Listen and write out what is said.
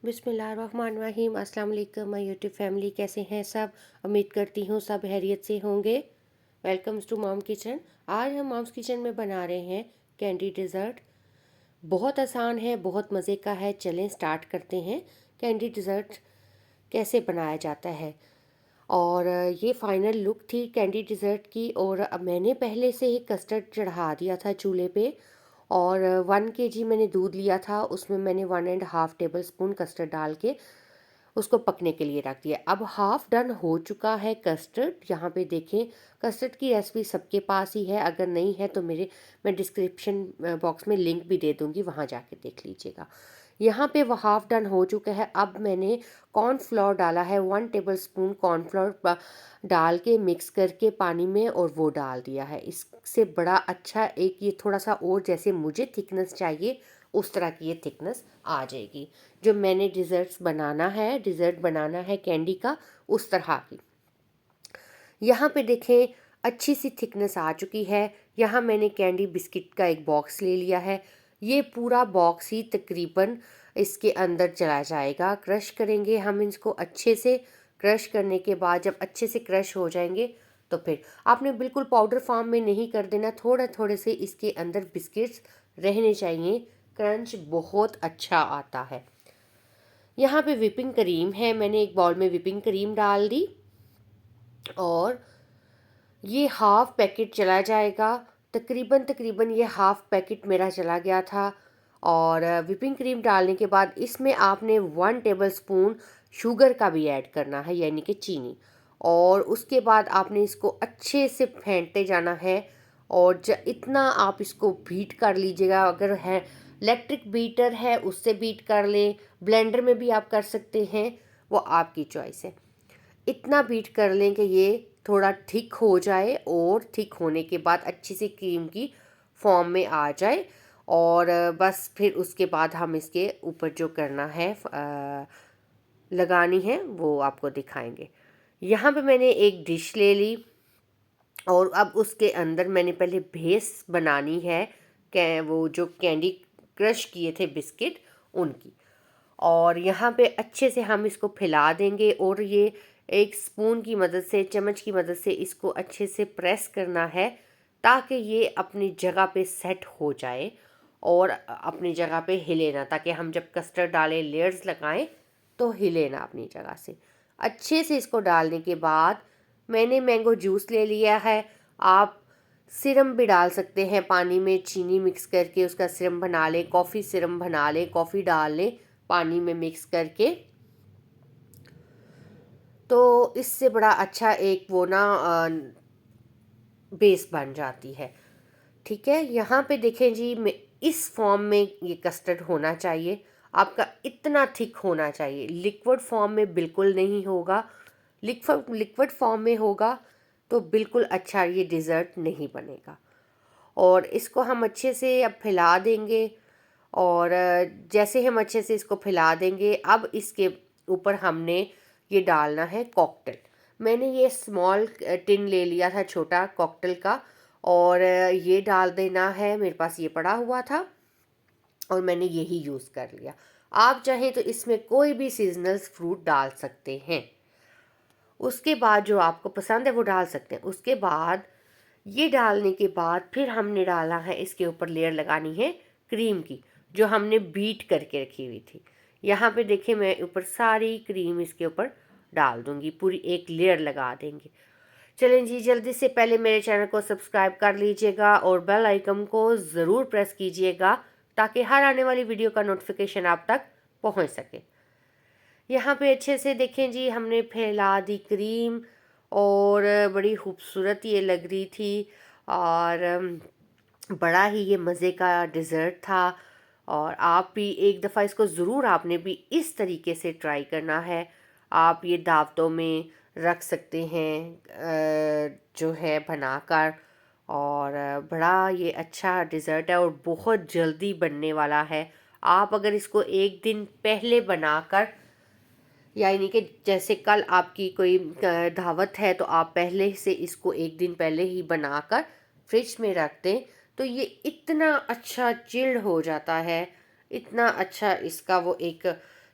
बिस्मिल्लाहिर्रहमानिर्रहीम। अस्सलाम वालेकुम माय यूट्यूब फैमिली, कैसे हैं सब? उम्मीद करती हूँ सब खैरियत से होंगे। Welcomes to mom kitchen. आज हम मॉम्स किचन में बना रहे हैं कैंडी डिज़र्ट। बहुत आसान है, बहुत मज़े का है। चलें स्टार्ट करते हैं। कैंडी डिज़र्ट कैसे बनाया जाता है। और ये फाइनल लुक थी कैंडी डिज़र्ट की। और अब मैंने पहले से ही कस्टर्ड चढ़ा दिया था चूल्हे पे। और 1 kg मैंने दूध लिया था, उसमें मैंने 1.5 टेबल स्पून कस्टर्ड डाल के उसको पकने के लिए रख दिया। अब हाफ़ डन हो चुका है कस्टर्ड। यहाँ पे देखें, कस्टर्ड की रेसिपी सबके पास ही है, अगर नहीं है तो मैं डिस्क्रिप्शन बॉक्स में लिंक भी दे दूँगी, वहाँ जाके देख लीजिएगा। यहाँ पे वो हाफ़ डन हो चुका है। अब मैंने कॉर्नफ्लोर डाला है, 1 टेबल स्पून कॉर्नफ्लोर डाल के मिक्स करके पानी में, और वो डाल दिया है। इससे बड़ा अच्छा एक ये थोड़ा सा और जैसे मुझे थिकनेस चाहिए उस तरह की ये थिकनेस आ जाएगी। जो मैंने डिज़र्ट बनाना है कैंडी का, उस तरह की। यहाँ पे देखें अच्छी सी थिकनेस आ चुकी है। यहाँ मैंने कैंडी बिस्किट का एक बॉक्स ले लिया है। ये पूरा बॉक्स ही तकरीबन इसके अंदर चला जाएगा। क्रश करेंगे हम इसको अच्छे से। क्रश करने के बाद जब अच्छे से क्रश हो जाएंगे तो फिर आपने बिल्कुल पाउडर फॉर्म में नहीं कर देना, थोड़ा थोड़े से इसके अंदर बिस्किट्स रहने चाहिए। क्रंच बहुत अच्छा आता है। यहाँ पे विपिंग क्रीम है, मैंने एक बाउल में विपिंग क्रीम डाल दी और ये हाफ़ पैकेट चला जाएगा। तकरीबन ये हाफ़ पैकेट मेरा चला गया था। और विपिंग क्रीम डालने के बाद इसमें आपने 1 टेबल स्पून शुगर का भी ऐड करना है, यानी कि चीनी। और उसके बाद आपने इसको अच्छे से फेंटते जाना है। और इतना आप इसको बीट कर लीजिएगा। अगर है इलेक्ट्रिक बीटर है उससे बीट कर लें, ब्लेंडर में भी आप कर सकते हैं, वो आपकी चॉइस है। इतना बीट कर लें कि ये थोड़ा थिक हो जाए, और थिक होने के बाद अच्छी सी क्रीम की फॉर्म में आ जाए। और बस फिर उसके बाद हम इसके ऊपर जो करना है लगानी है वो आपको दिखाएंगे। यहाँ पे मैंने एक डिश ले ली और अब उसके अंदर मैंने पहले बेस बनानी है वो जो कैंडी क्रश किए थे बिस्किट उनकी। और यहाँ पे अच्छे से हम इसको फैला देंगे, और ये एक स्पून की मदद से, चम्मच की मदद से इसको अच्छे से प्रेस करना है ताकि ये अपनी जगह पे सेट हो जाए और अपनी जगह पे हिले ना, ताकि हम जब कस्टर्ड डालें, लेयर्स लगाएं तो हिले ना अपनी जगह से। अच्छे से इसको डालने के बाद मैंने मैंगो जूस ले लिया है। आप सिरम भी डाल सकते हैं, पानी में चीनी मिक्स करके उसका सिरम बना लें, कॉफ़ी सिरम बना लें, कॉफ़ी डाल लें पानी में मिक्स करके। तो इससे बड़ा अच्छा एक वो ना बेस बन जाती है। ठीक है, यहाँ पे देखें जी, मैं इस फॉर्म में ये कस्टर्ड होना चाहिए। आपका इतना थिक होना चाहिए, लिक्विड फॉर्म में बिल्कुल नहीं होगा। लिक्विड फॉर्म में होगा तो बिल्कुल अच्छा ये डिज़र्ट नहीं बनेगा। और इसको हम अच्छे से अब फैला देंगे। और जैसे हम अच्छे से इसको फैला देंगे, अब इसके ऊपर हमने ये डालना है कॉकटेल। मैंने ये स्मॉल टिन ले लिया था, छोटा कॉकटेल का, और ये डाल देना है। मेरे पास ये पड़ा हुआ था और मैंने यही यूज़ कर लिया। आप चाहें तो इसमें कोई भी सीजनल फ्रूट डाल सकते हैं। उसके बाद जो आपको पसंद है वो डाल सकते हैं। उसके बाद ये डालने के बाद फिर हमने डाला है, इसके ऊपर लेयर लगानी है क्रीम की, जो हमने बीट करके रखी हुई थी। यहाँ पे देखिए, मैं ऊपर सारी क्रीम इसके ऊपर डाल दूँगी, पूरी एक लेयर लगा देंगे। चलें जी, जल्दी से पहले मेरे चैनल को सब्सक्राइब कर लीजिएगा और बेल आइकन को ज़रूर प्रेस कीजिएगा ताकि हर आने वाली वीडियो का नोटिफिकेशन आप तक पहुँच सके। यहाँ पे अच्छे से देखें जी, हमने फैला दी क्रीम और बड़ी खूबसूरत ये लग रही थी। और बड़ा ही ये मज़े का डिज़र्ट था। और आप भी एक दफ़ा इसको ज़रूर आपने भी इस तरीके से ट्राई करना है। आप ये दावतों में रख सकते हैं जो है बनाकर। और बड़ा ये अच्छा डिज़र्ट है और बहुत जल्दी बनने वाला है। आप अगर इसको एक दिन पहले बनाकर, यानी कि जैसे कल आपकी कोई दावत है, तो आप पहले से इसको एक दिन पहले ही बनाकर फ्रिज में रख दें तो ये इतना अच्छा चिल्ड हो जाता है, इतना अच्छा इसका वो एक